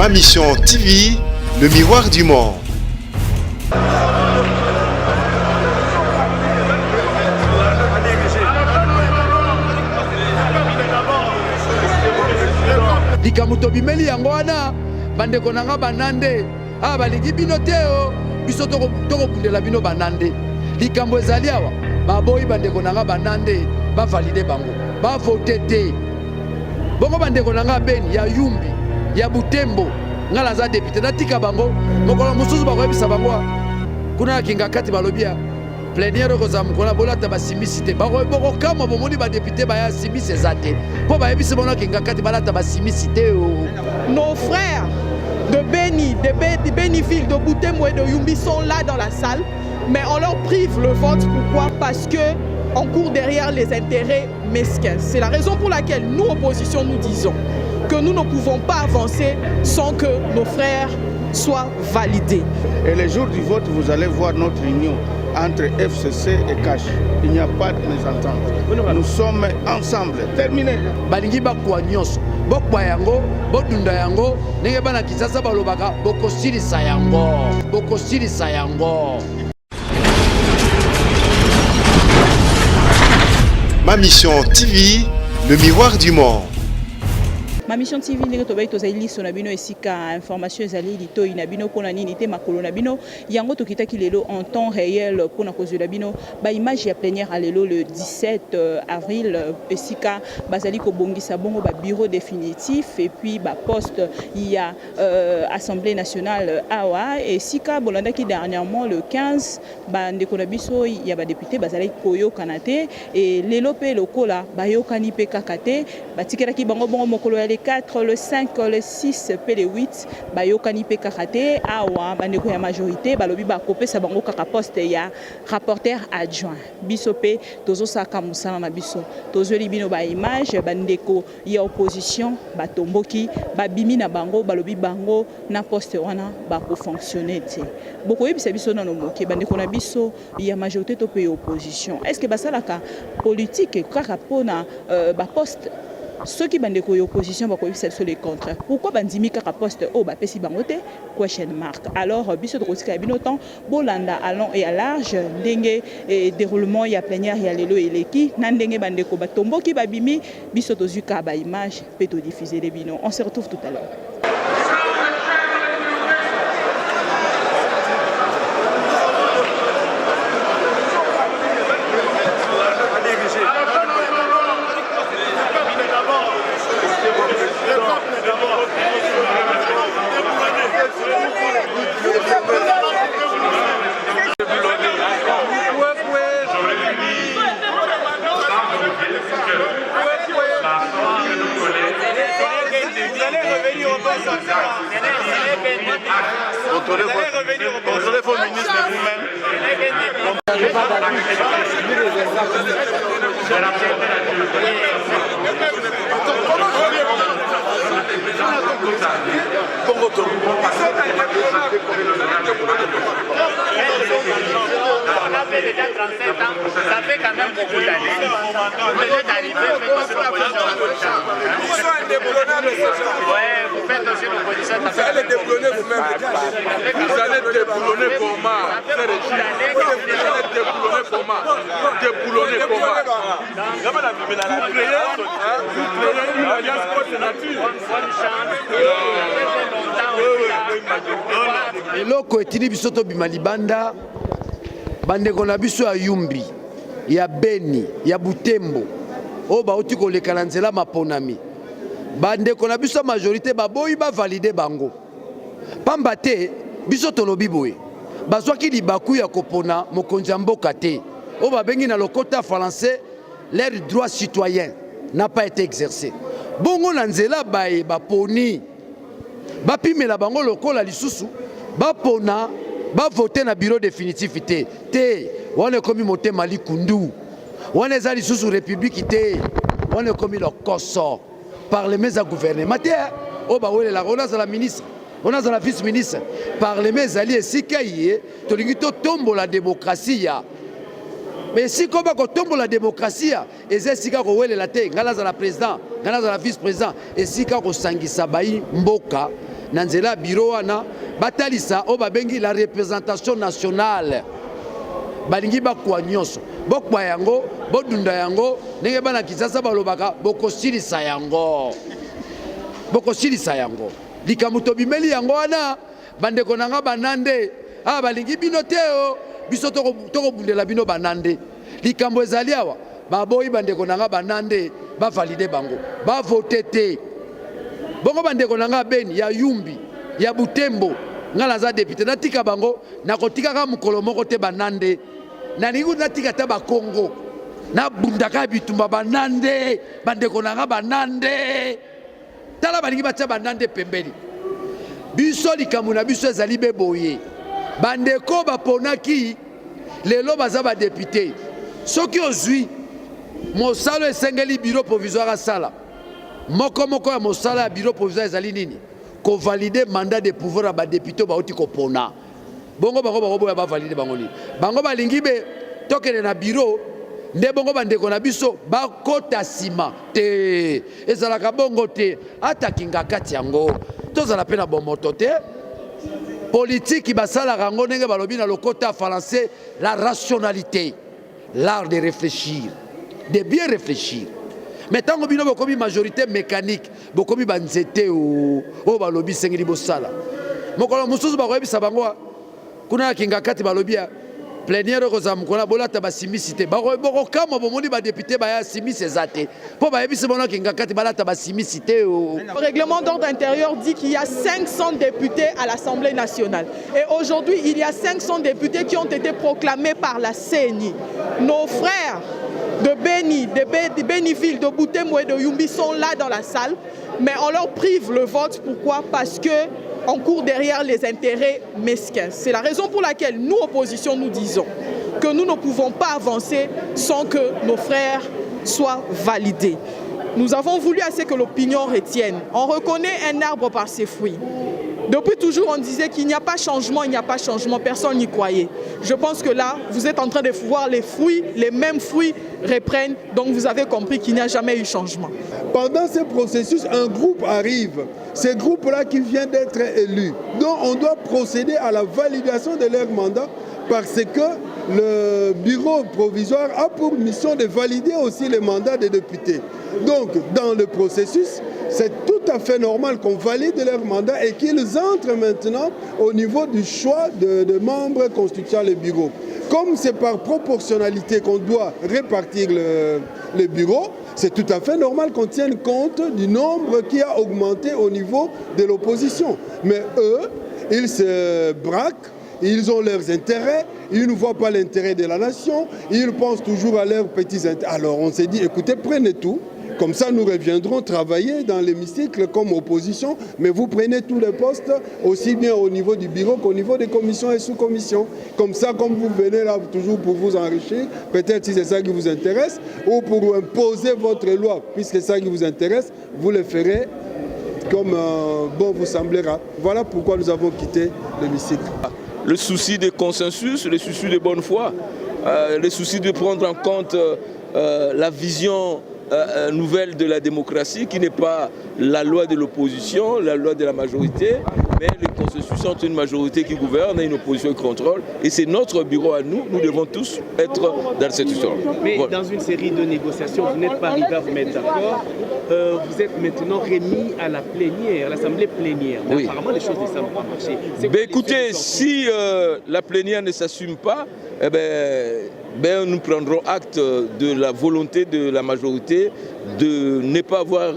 Ma Mission TV, le miroir du monde. Likamuto bimeli yango wana bandeko nanga banande balingi bino teo biso toko bundela bino banande likambo ezali awa baboyi bandeko nanga banande bavalide bango bavote te bongo bandeko nanga Beni ya Yumbi ya Butembo ngala za député natika bango mokolo mususu bakoyebisa bango kuna kinga kati balobia plénière koza mukona bolata basimisite bako kama bomoni ba député baya simise zate po bayebisa bona kinga kati balata basimisite. Nos frères de Beni, de Beniville, de Butembo et de Yumbi sont là dans la salle, mais on leur prive le vote. Pourquoi? Parce que on court derrière les intérêts mesquins. C'est la raison pour laquelle nous, opposition, nous disons que nous ne pouvons pas avancer sans que nos frères soient validés. Et le jour du vote, vous allez voir notre union entre FCC et CASH. Il n'y a pas de mésentente. Nous sommes ensemble. Terminé. Balingi bakwa nyonso. Bokwa yango, bodunda yango, ndenge bana Kinshasa balobaka bokosilisa yango. Bokosilisa yango. Ma Mission TV, le miroir du monde. Ma Mission TV ndenge tobai tozali so na bino esika information ezali lito inabino pona nini te makolo na bino yango tokitaki lelo en temps réel pona kozela bino ba image ya plénière alelo le 17 avril esika bazali ko bongisa bongo ba bureau définitif et puis ba poste il y a Assemblée nationale awa esika bolandaki dernièrement le 15 ba ndeko na biso ya ba député bazali koyo kanate et lelo pe lokola ba yokani pe kakate batikelaki bango bongo mokolo ya 4, le 5, le 6, le 8, bayokani pe kakate awa bandeko ya majorité balobi ba kopé sa bango kaka poste ya rapporteur adjoint biso pe tozo saka musana na biso tozo libino ba image bandeko ya opposition batomboki babimi na bango balobi bango na poste wana ba ko fonctionner te boko yebisa biso na moke bandeko na biso ya majorité to pe opposition est-ce que basalaka politique kaka pona ba poste ceux qui bandent de l'opposition vont sur les contrats. Pourquoi bandimi kaka poste au bapesi bangote question mark. Alors biso de rosika binotan bolanda allant et à large ndenge déroulement ya plénière ya lelo eleki na ndenge bandeko batombo ki babimi biso tozuka ba image pe to diffuser les bino. On se retrouve tout à l'heure. Au téléphone ministre vous-même. On a fait déjà 37 ans, ça fait quand même beaucoup d'années. Vous venez d'arriver, Ils sont indéboulonnables. ouais, vous faites aussi l'opposition. Vous allez déboulonner vous-même. Vous allez déboulonner comment? Vous allez déboulonner comment? Déboulonner comment? Vous créez une alliance contre nature. Eloko etini biso to bima libanda bandeko na biso ya Yumbi ya Beni ya Butembo o bauti koleka na nzela maponami bandeko na biso majorité baboyi ba valider bango pamba te biso tolobi boye bazwaki libaku ya kopona mokonzi mboka te o babengi na lokota français leur droit citoyen n'a pas été exercé bongo na nzela bae baponi bapimela bango lokola lisusu bapona bavoter na bureau définitif te wana komi motema likundu wana eza lisusu république te wana komi le koso parlement za gouvernement te o bawelela on a la ministre on a la vice ministre parlement ezali esika ye tolingi to tombo la démocratie ya mais si comme ko tombo la démocratie eza esika ko welela te ngala za la président ngala za la vice président esika ko sangisa bayi mboka Nanzela bureau wana batalisa o babengi la représentation nationale. Balingi bakwa nyonso. Bokwa yango, bodunda yango, ndenge bana Kinshasa balobaka bokosilisa yango. Bokosilisa yango. Likamuto bimeli yango wana bandeko nanga banande. Ah balingi bino teo biso toko bundela bino banande. Likambo ezali awa baboyi bandeko nanga banande ba valider bango. Ba voter te. Bongo bandeko nanga Beni ya Yumbi ya Butembo ngala za député natika bango nakotika ka mukolo moko te banande. Na ningu natika ta ba Congo. Na bundaka bitumba banande bandeko nanga banande. Tala balingi batia banande pembeni. Biso likambo na biso ezali beboye. Bandeko baponaki lelo baza ba député. Soki ozwi mosalo esengeli bureau provisoire asala. Moko ya mosala ya bureau provisoire ezali nini? Ko valider mandat de pouvoir à ba député ba oti ko pona. Bongo boya ba valider bango li. Bango balingi be tokene na bureau nde bongo bandeko na biso ba kota sima te. Ezalaka bongo te ata kinga kati yango. Tozala pe na bomoto te. Politique basala rango ndenge balobi na lokota français la rationalité, l'art de réfléchir, de bien réfléchir. Mais tant que bino bokomi majorité mécanique, bokomi banzete o balobi sengeli bosala. Mokolo mususu bakoyebisa bango kuna kinga kati balobi plénière kozam kona bolata basimisité. Bako kama bomoni ba député ba ya simis ezate. Po bayebisa bona kinga kati balata basimisité o. Le règlement d'ordre intérieur dit qu'il y a 500 députés à l'Assemblée nationale. Et aujourd'hui, il y a 500 députés qui ont été proclamés par la CENI. Nos frères de Beni, de Beniville, de Butembo et de Yumbi sont là dans la salle, mais on leur prive le vote. Pourquoi? Parce qu'on court derrière les intérêts mesquins. C'est la raison pour laquelle nous, opposition, nous disons que nous ne pouvons pas avancer sans que nos frères soient validés. Nous avons voulu assez que l'opinion retienne. On reconnaît un arbre par ses fruits. Depuis toujours, on disait qu'il n'y a pas changement, il n'y a pas changement, personne n'y croyait. Je pense que là, vous êtes en train de voir les fruits, les mêmes fruits reprennent, donc vous avez compris qu'il n'y a jamais eu changement. Pendant ce processus, un groupe arrive, ce groupe-là qui vient d'être élu. Donc on doit procéder à la validation de leur mandat parce que le bureau provisoire a pour mission de valider aussi les mandats des députés. Donc dans le processus, c'est tout à fait normal qu'on valide leur mandat et qu'ils entrent maintenant au niveau du choix de membres constituant le bureau. Comme c'est par proportionnalité qu'on doit répartir le bureau, c'est tout à fait normal qu'on tienne compte du nombre qui a augmenté au niveau de l'opposition. Mais eux, ils se braquent, ils ont leurs intérêts, ils ne voient pas l'intérêt de la nation, ils pensent toujours à leurs petits intérêts. Alors on s'est dit, écoutez, prenez tout. Comme ça, nous reviendrons travailler dans l'hémicycle comme opposition, mais vous prenez tous les postes, aussi bien au niveau du bureau qu'au niveau des commissions et sous-commissions. Comme ça, comme vous venez là toujours pour vous enrichir, peut-être si c'est ça qui vous intéresse, ou pour imposer votre loi, puisque c'est ça qui vous intéresse, vous le ferez comme bon vous semblera. Voilà pourquoi nous avons quitté l'hémicycle. Le souci de consensus, le souci de bonne foi, le souci de prendre en compte la vision nouvelle de la démocratie qui n'est pas la loi de l'opposition, la loi de la majorité, mais le consensus entre une majorité qui gouverne et une opposition qui contrôle. Et c'est notre bureau à nous, nous devons tous être dans cette histoire. Mais voilà. Dans une série de négociations, vous n'êtes pas arrivé à vous mettre d'accord. Vous êtes maintenant remis à la plénière, à l'assemblée plénière. Mais oui. Apparemment, les choses ne semblent pas marcher. Écoutez, si la plénière ne s'assume pas, nous prendrons acte de la volonté de la majorité de ne pas avoir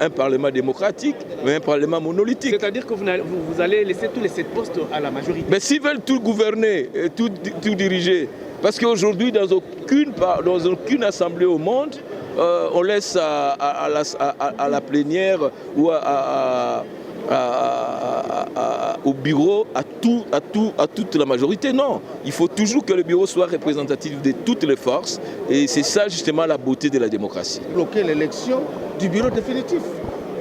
un parlement démocratique, mais un parlement monolithique. C'est-à-dire que vous allez laisser tous les 7 postes à la majorité. Mais s'ils veulent tout gouverner, et tout diriger, parce qu'aujourd'hui, dans aucune assemblée au monde, on laisse à la plénière ou au bureau, à toute la majorité. Non, il faut toujours que le bureau soit représentatif de toutes les forces et c'est ça justement la beauté de la démocratie. Bloquer l'élection du bureau définitif.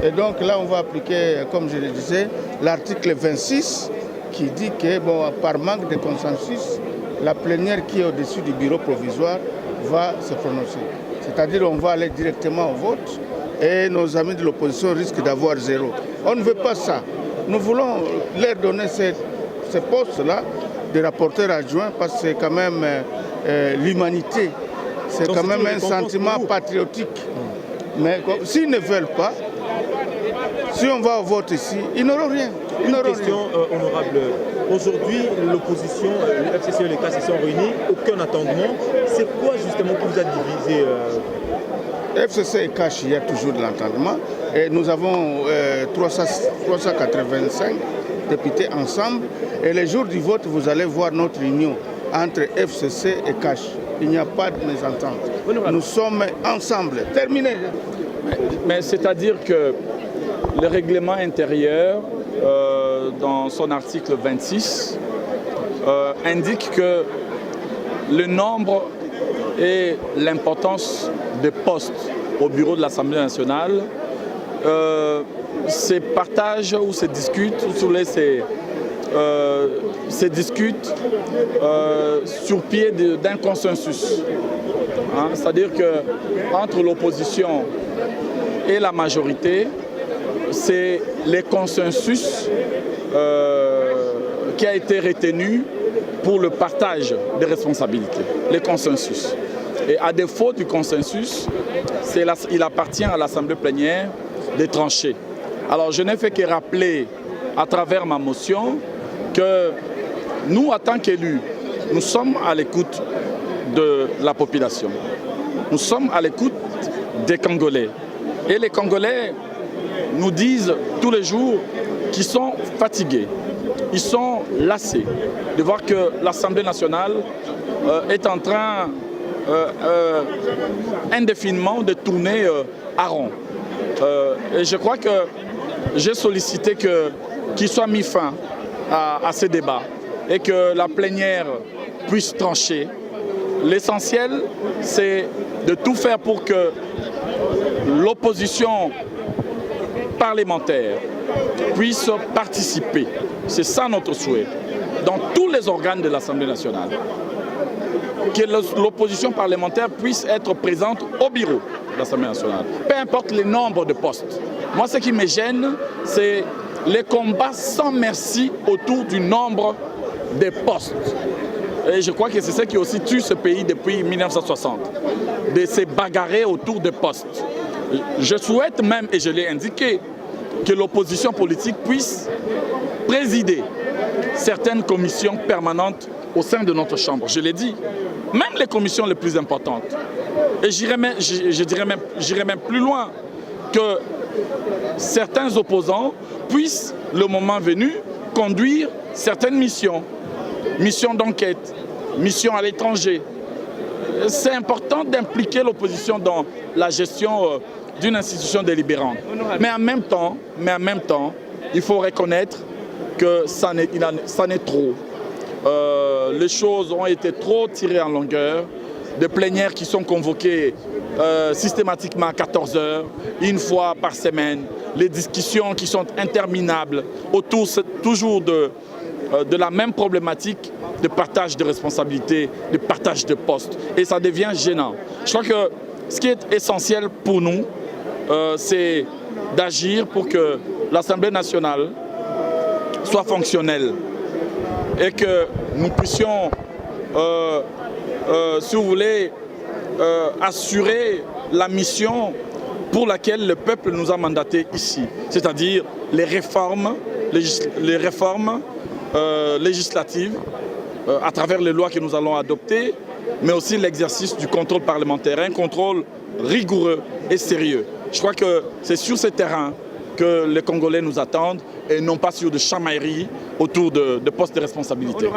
Et donc là on va appliquer, comme je le disais, l'article 26 qui dit que par manque de consensus, la plénière qui est au-dessus du bureau provisoire va se prononcer. C'est-à-dire on va aller directement au vote et nos amis de l'opposition risquent d'avoir 0. On ne veut pas ça. nous voulons leur donner ces postes-là de rapporteurs adjoints parce que c'est quand même l'humanité, c'est quand même un sentiment patriotique. Mais s'ils ne veulent pas, si on va au vote ici, ils n'auront rien. Une question honorable. Aujourd'hui, l'opposition, le FCC et le CAS se sont réunis, aucun attendement. C'est quoi justement qui vous a divisé FCC et CAS, il y a toujours de l'entendement. Et nous avons 385 députés ensemble. Et les jours du vote, vous allez voir notre union entre FCC et CAS. Il n'y a pas de mésentente. Nous sommes ensemble. Terminé. Mais c'est-à-dire que le règlement intérieur, dans son article 26, indique que le nombre et l'importance des postes au bureau de l'Assemblée nationale se partagent ou se discutent, se discutent sur pied d'un consensus. Hein? C'est-à-dire qu'entre l'opposition et la majorité, c'est le consensus qui a été retenu pour le partage des responsabilités, le consensus. Et à défaut du consensus, il appartient à l'Assemblée plénière de trancher. Alors je n'ai fait que rappeler à travers ma motion que nous, en tant qu'élus, nous sommes à l'écoute de la population. Nous sommes à l'écoute des Congolais. Et les Congolais nous disent tous les jours qu'ils sont fatigués, ils sont lassés de voir que l'Assemblée nationale est en train indéfiniment de tourner à rond. Et je crois que j'ai sollicité qu'il soit mis fin à ces débats et que la plénière puisse trancher. L'essentiel, c'est de tout faire pour que l'opposition parlementaire puisse participer. C'est ça notre souhait. Dans tous les organes de l'Assemblée nationale. Que l'opposition parlementaire puisse être présente au bureau de l'Assemblée nationale. Peu importe le nombre de postes. Moi, ce qui me gêne, c'est les combats sans merci autour du nombre de postes. Et je crois que c'est ce qui aussi tue ce pays depuis 1960. De se bagarrer autour des postes. Je souhaite même, et je l'ai indiqué, que l'opposition politique puisse présider certaines commissions permanentes au sein de notre Chambre. Je l'ai dit, même les commissions les plus importantes. Et j'irai même plus loin, que certains opposants puissent, le moment venu, conduire certaines missions. Missions d'enquête, missions à l'étranger. C'est important d'impliquer l'opposition dans la gestion d'une institution délibérante. Mais en même temps, il faut reconnaître que ça n'est trop. Les choses ont été trop tirées en longueur. Des plénières qui sont convoquées systématiquement à 14 heures, une fois par semaine. Les discussions qui sont interminables autour toujours de la même problématique de partage de responsabilités, de partage de postes. Et ça devient gênant. Je crois que ce qui est essentiel pour nous, c'est d'agir pour que l'Assemblée nationale soit fonctionnelle et que nous puissions, si vous voulez, assurer la mission pour laquelle le peuple nous a mandatés ici, c'est-à-dire les réformes législatives à travers les lois que nous allons adopter, mais aussi l'exercice du contrôle parlementaire, un contrôle rigoureux et sérieux. Je crois que c'est sur ce terrain que les Congolais nous attendent et non pas sur de chamailleries autour de postes de responsabilité.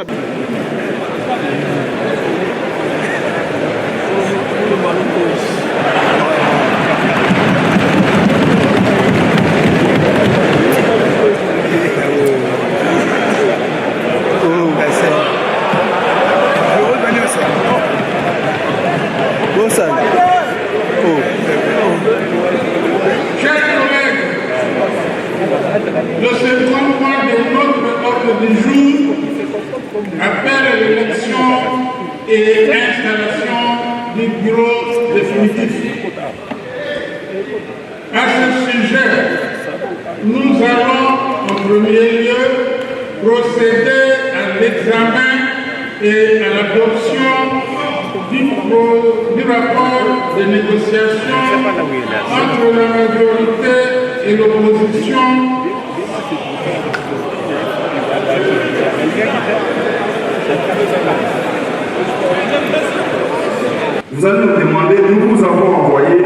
Le second point de notre ordre du jour appelle l'élection et l'installation du bureau définitif. À ce sujet, nous allons premier lieu, procéder à l'examen et à l'adoption du rapport de négociation entre la majorité et l'opposition Vous allez nous demander, nous vous avons envoyé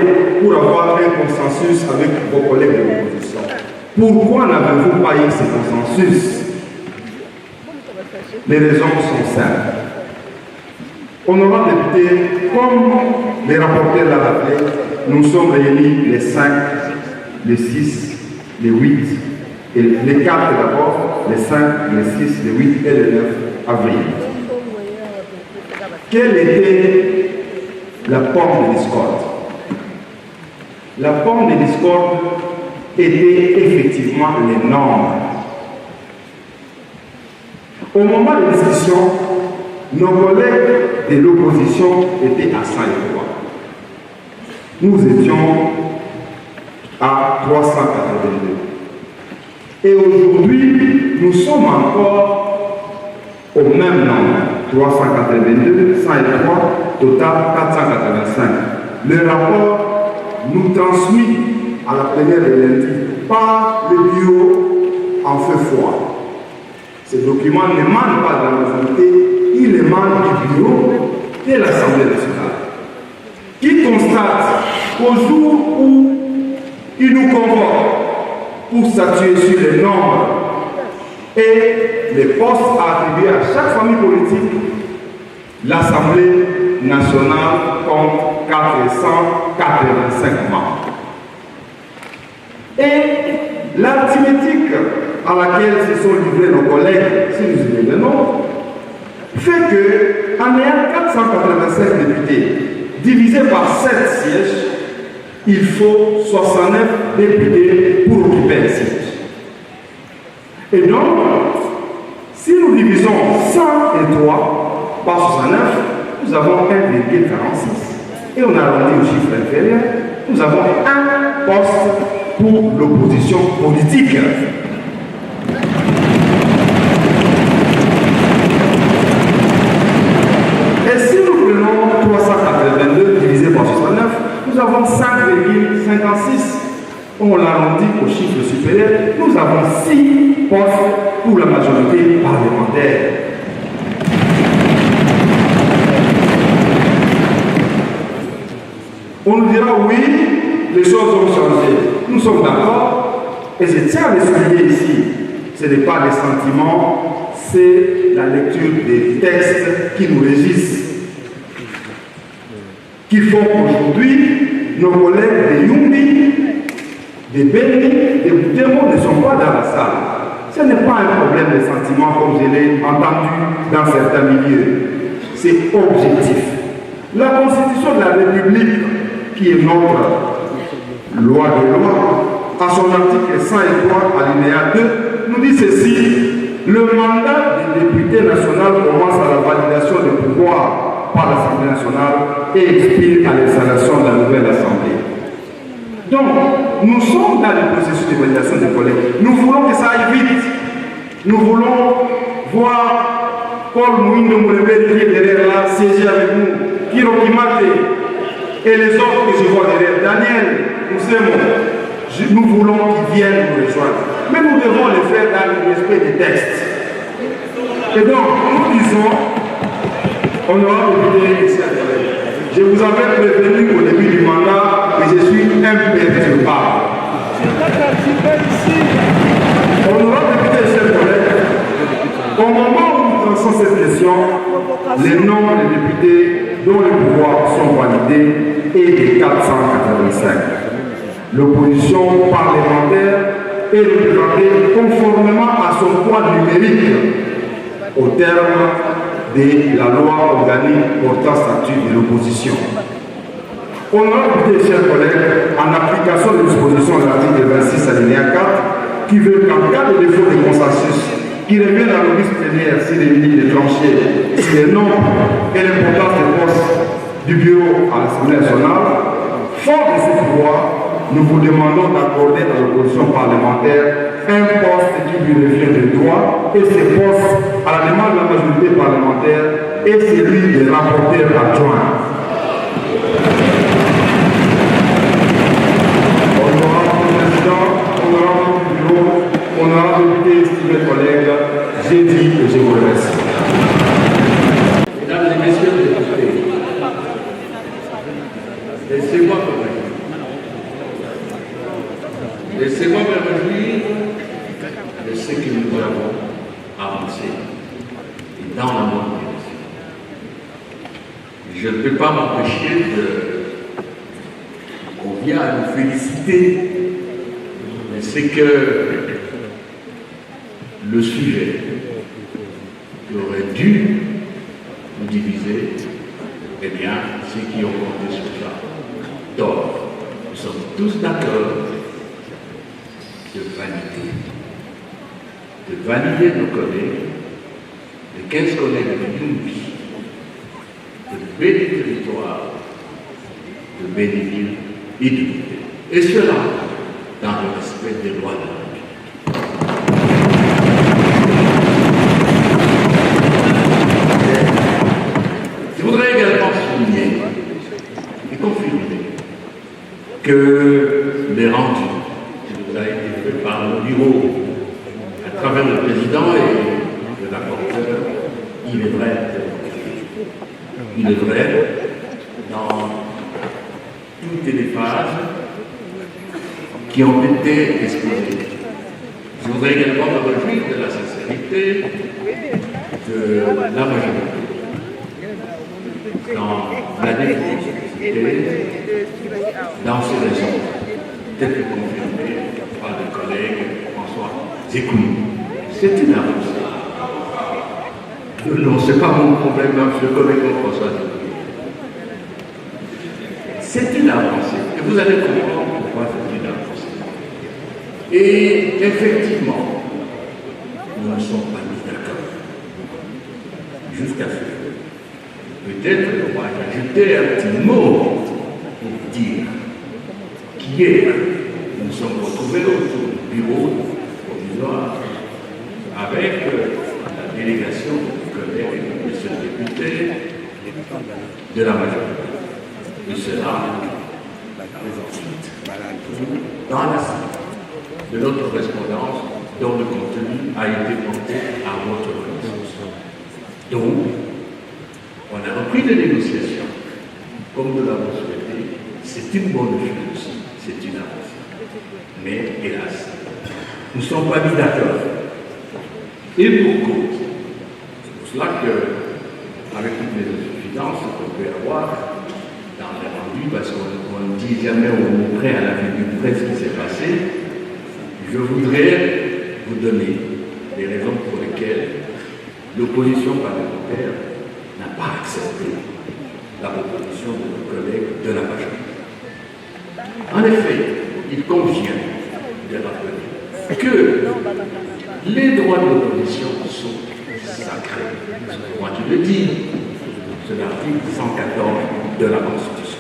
pour avoir un consensus avec vos collègues de l'opposition. Pourquoi n'avez-vous pas eu ce consensus? Les raisons sont simples. Honorable député, comme les rapporteurs l'ont rappelé, nous sommes réunis les 5, les 6, les 8, et les 4 d'abord, les 5, les 6, les 8 et le 9 avril. Quelle était la pomme de discorde? La pomme de discorde était effectivement les normes. Au moment de discussion, nos collègues de l'opposition étaient à 103. Nous étions à 382. Et aujourd'hui, nous sommes encore au même nombre. 382, 103, total 485. Le rapport nous transmis à la plénière de lundi par le bureau en feu froid. Ce document n'émane pas de la majorité, il émane du bureau de l'Assemblée nationale, qui constate qu'au jour où il nous convoque pour statuer sur les nombres et les postes attribués à chaque famille politique, l'Assemblée nationale compte 485 membres. Et l'arithmétique à laquelle se sont livrés nos collègues, si nous y revenons, fait qu'en ayant 485 députés divisé par 7 sièges, il faut 69 députés pour occuper un siège. Et donc, si nous divisons 103 par 69, nous avons 1,46. Et on arrondit au chiffre inférieur, nous avons un poste pour l'opposition politique. Et si nous prenons 382 divisé par 69, nous avons 5,56. On l'arrondit au chiffre supérieur, nous avons 6 postes pour la majorité parlementaire. On nous dira oui, les choses ont changé. Nous sommes d'accord, et je tiens à le souligner ici. Ce n'est pas des sentiments, c'est la lecture des textes qui nous régissent. Qui font qu'aujourd'hui, nos collègues de Yumbi, de Beni, de Butembo ne sont pas dans la salle. Ce n'est pas un problème de sentiment comme je l'ai entendu dans certains milieux. C'est objectif. La Constitution de la République, qui est notre loi de loi, à son article 103, alinéa 2, nous dit ceci: le mandat du député national commence à la validation des pouvoirs par l'Assemblée nationale et expire à l'installation de la nouvelle Assemblée. Donc, nous sommes dans le processus de validation des collègues. Nous voulons que ça aille vite. Nous voulons voir Paul Mouindo Moulebel qui est derrière là, siéger avec nous, Kiro Kimate et les autres que je vois derrière, Daniel, nous voulons qu'ils viennent nous rejoindre. Mais nous devons le faire dans le respect des textes. Et donc, nous disons, honorable député, je vous avais prévenu au début du mandat que je suis imperturbable. Honorable député, chers collègues, au moment où nous transons cette question, les nombres des députés dont les pouvoirs sont validés est de 485. L'opposition parlementaire est représentée conformément à son poids numérique au terme de la loi organique portant statut de l'opposition. Honorable député, chers collègues, en application des dispositions de l'article 26 alinéa 4, qui veut qu'en cas de défaut de consensus, qui revient à l'office plénière sur les lignes de tranchées, sur les nombres et l'importance des postes du bureau à l'Assemblée nationale, fort de ce pouvoir, nous vous demandons d'accorder à l'opposition parlementaire un poste qui lui revient de droit, et ce poste, à la demande de la majorité parlementaire, est celui de rapporteur adjoint. Honorable Président, honorable bureau, honorable député, estimés collègues, j'ai dit que je vous remercie. Mesdames et messieurs les députés, laissez-moi me réjouir de ce que nous avons avancé dans la bonne direction. Je ne peux pas m'empêcher on vient à nous féliciter de ce que le sujet qui aurait dû nous diviser, eh bien, ceux qui ont compté sur ça, tort. Nous sommes tous d'accord de valider nos collègues, les 15 collègues de Yumbi, de Béni Territoire, de Béniville et de Bouté. Et cela dans le respect des lois de la République. Je voudrais également souligner et confirmer que les rendus a été fait par le bureau à travers le président et le rapporteur, il est vrai dans toutes les phases qui ont été exposées. Je voudrais également me réjouir de la sincérité de la majorité dans la nécessité, dans ses raisons, telles que confirmées par le collègue François Zékouni. C'est une avancée. Non, ce n'est pas mon problème, je connais François Zékouni. C'est une avancée. Et vous allez comprendre pourquoi c'est une avancée. Et effectivement, nous ne sommes pas mis d'accord. Jusqu'à ce que, peut-être, on va ajouter un petit mot pour dire qu'hier, nous nous sommes retrouvés autour du bureau provisoire avec la délégation du collègue de ce député de la majorité. Et cela ensuite dans la suite de notre correspondance dont le contenu a été porté à votre connaissance. Donc, on a repris les négociations comme nous l'avons souhaité. C'est une bonne chose, c'est une avancée. Mais hélas, nous ne sommes pas mis d'accord. Et pour cause. C'est pour cela que, avec toutes les insuffisances qu'on peut avoir dans les rendus, parce qu'on ne dit jamais au mot près à la vue du près ce qui s'est passé, je voudrais vous donner les raisons pour lesquelles l'opposition parlementaire n'a pas accepté la proposition de nos collègues de la majorité. En effet, il convient de rappeler que les droits de l'opposition sont sacrés. Moi qui le dis, c'est l'article 114 de la Constitution.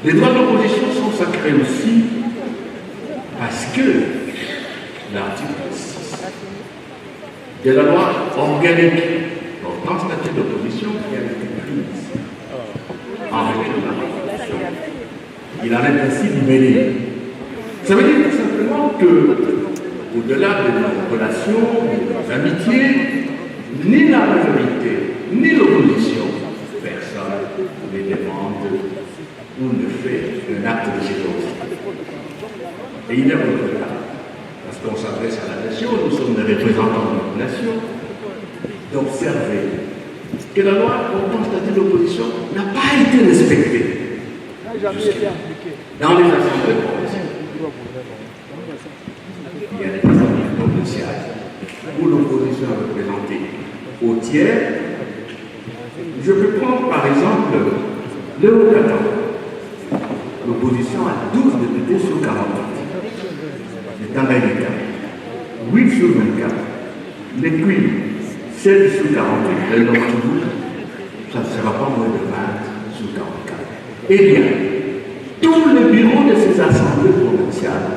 Les droits de l'opposition sont sacrés aussi parce que l'article 6 de la loi organique portant statut d'opposition qui a été prise en vertu de la Constitution, il en est ainsi mêlé. Ça veut dire tout simplement que, au-delà de nos relations, de nos amitiés, ni la majorité, ni l'opposition, personne ne demande ou ne fait un acte de générosité. Et il est regrettable, parce qu'on s'adresse à la nation, nous sommes des représentants de notre nation, d'observer que la loi portant statut d'opposition n'a pas été respectée dans les assemblées provinciales. Il y a des assemblées provinciales où l'opposition est représentée au tiers. Je peux prendre par exemple le Haut-Canada. L'opposition a 12 députés sur 48. Le Tanganyika, 8 sur 24. Les Cuivres, 16 sur 48. Le Nord-Kivu, ça ne sera pas moins de 20 sous 44. Eh bien, tous les bureaux de ces assemblées provinciales,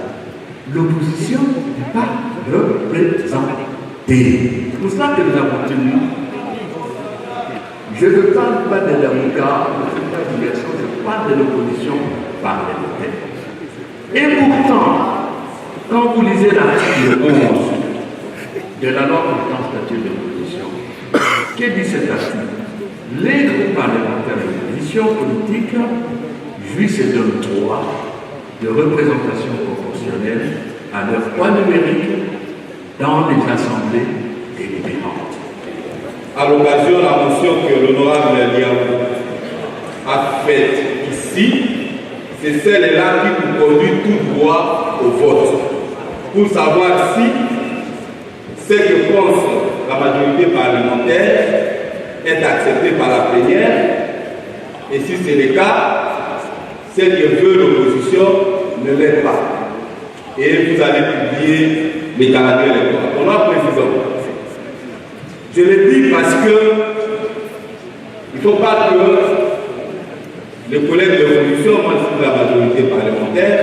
l'opposition n'est pas représentée. C'est pour ça que nous avons tenu. Je ne parle pas de l'avocat, je parle de l'opposition parlementaire. Et pourtant, quand vous lisez l'article 11 de la loi portant statut de l'opposition, que dit cet article? Les groupes parlementaires de l'opposition politique jouissent d'un droit de représentation proportionnelle à leur poids numérique dans les assemblées délibérantes. À l'occasion de la motion que l'honorable Liaou a faite ici, c'est celle-là qui vous conduit tout droit au vote, pour savoir si ce que pense la majorité parlementaire est accepté par la plénière, et si c'est le cas, ce que veut l'opposition ne l'est pas. Et vous allez publier les calendriers électoraux. On a précisé. Je le dis parce que il ne faut pas que les collègues de l'opposition, moi je suis la majorité parlementaire,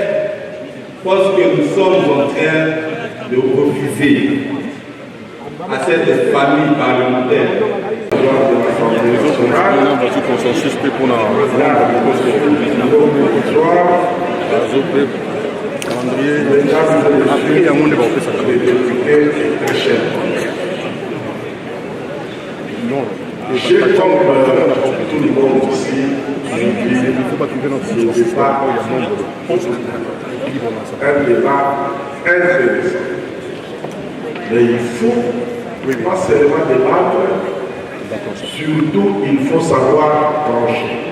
pensent que nous sommes en train de refuser à cette famille parlementaire. consensus pe mpona calendrier après yango nde baopesaka non j'ai comme tout le monde ici, il ne faut pas trouver notre débat, un débat intéressant. Mais il faut pas seulement débattre, surtout il faut savoir trancher.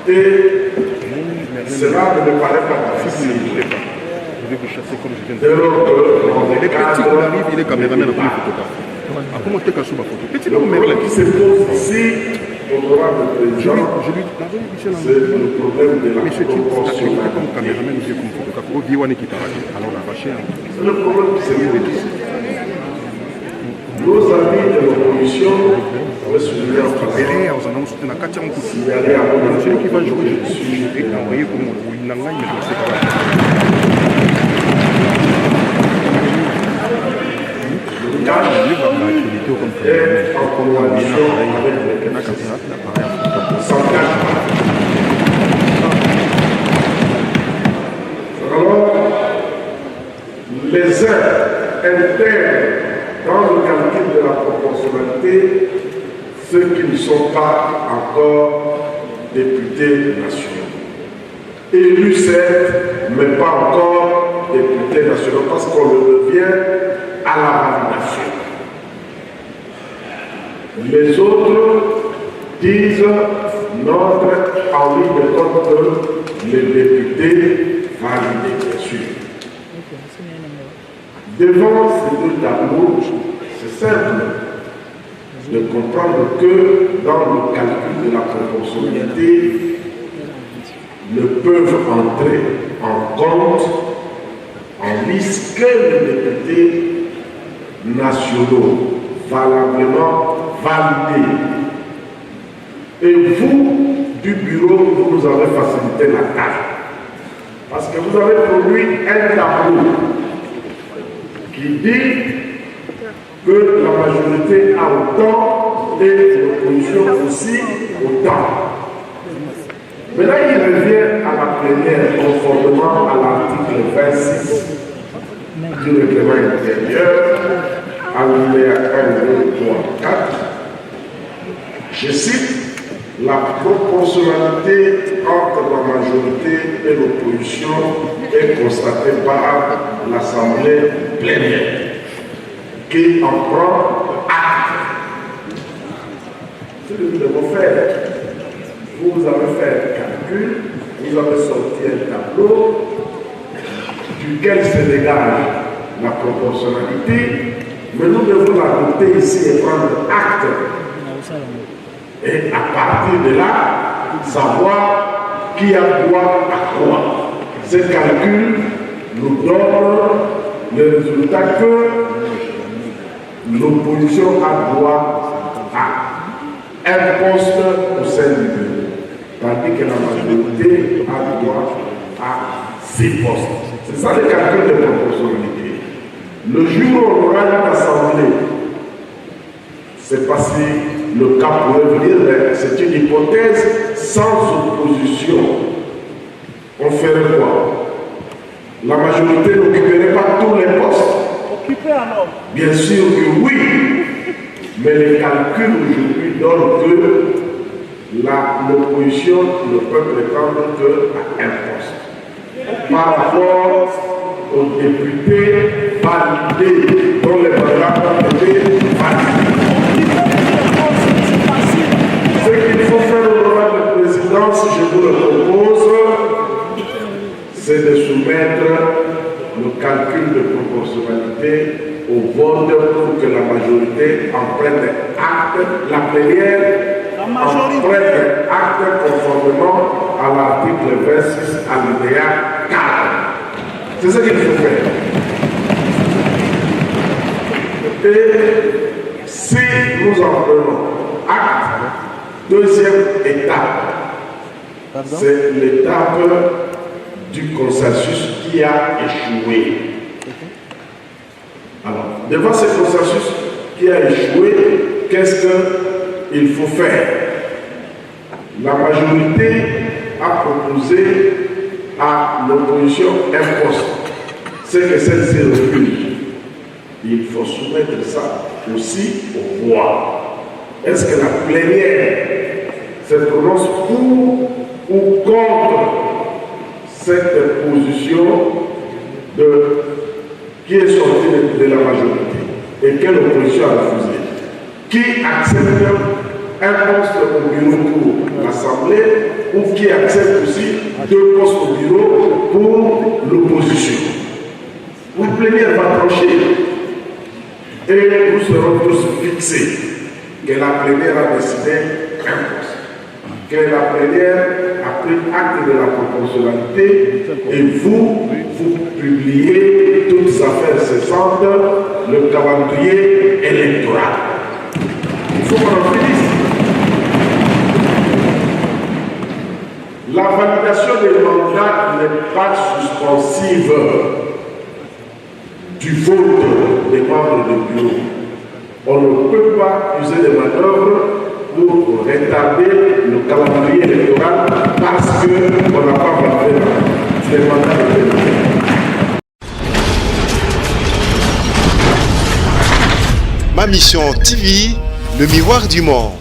Et cela ne me paraît pas difficile. Dès lors qu'on est cadre, il est caméraman après les photographes. Après, moi, je te photo. Petit le problème qui se pose ici, honorable président, c'est le problème de la proportionnalité. comme caméraman, je comme photographe. Alors, la vache. C'est le problème qui se pose ici. Nos amis de l'opposition avaient souligné en passant. S'il y allait à mon avis, celui qui va jouer, je suis envoyé comme il n'a pas, mais je sais pas. est en coalition avec alors, les uns intègrent dans le calcul de la proportionnalité ceux qui ne sont pas encore députés nationaux. Élus certes, mais pas encore députés nationaux parce qu'on le devient à la validation. Les autres disent notre envie de compte les députés validés, bien sûr. Devant ces deux tableaux, c'est simple de comprendre que dans le calcul de la proportionnalité, ne peuvent entrer en compte en liste que les députés nationaux valablement validés. Et vous, du bureau, vous nous avez facilité la tâche. Parce que vous avez produit un tableau qui dit que la majorité a autant et l'opposition aussi autant. Maintenant, il revient à la plénière conformément à l'article 26 du règlement intérieur, alinéa 1, 2, 3, 4. Je cite, la proportionnalité entre la majorité et l'opposition est constatée par l'Assemblée plénière, qui en prend acte. Ce que nous devons faire, vous avez fait un calcul, vous avez sorti un tableau duquel se dégage la proportionnalité, mais nous devons l'adopter ici et prendre acte. Et à partir de là, savoir qui a droit à quoi. Ce calcul nous donne le résultat que l'opposition a droit à un poste au sein du bureau, tandis que la majorité a droit à 6 postes. C'est ça le calcul de proportionnalité. Le jour où on aura une assemblée, c'est parce que le cas pourrait venir, mais c'est une hypothèse sans opposition. On ferait quoi? La majorité n'occuperait pas tous les postes. Bien sûr que oui, mais les calculs aujourd'hui donnent que l'opposition ne peut prétendre qu'à un poste. Par rapport aux députés validés, dont les mandats ont été validés. Ce qu'il faut faire au droit de présidence, je vous le propose, c'est de soumettre le calcul de proportionnalité au vote pour que la majorité en prenne acte, la plénière en prenne acte conformément à l'article 26 alinéa 4. C'est ce qu'il faut faire. Et si nous en prenons acte, deuxième étape, c'est l'étape du consensus qui a échoué. Alors, devant ce consensus qui a échoué, qu'est-ce qu'il faut faire? La majorité a proposé à l'opposition un poste. C'est que celle-ci refuse. Il faut soumettre ça aussi au voix. Est-ce que la plénière se prononce pour ou contre cette position qui est sortie de la majorité et quelle opposition a refusé? Qui accepte un poste au bureau pour l'Assemblée ou qui accepte aussi 2 postes au bureau pour l'opposition? La plénière va trancher et nous serons tous fixés que la plénière a décidé un poste, que la plénière a pris acte de la proportionnalité et vous publiez toutes affaires cessantes le calendrier électoral. Il faut qu'on en finisse. La validation des mandats n'est pas suspensive du vote des membres du bureau. On ne peut pas user des manœuvres pour retarder le calendrier électoral parce qu'on n'a pas validé les mandats de bureau. Ma mission TV, le miroir du monde.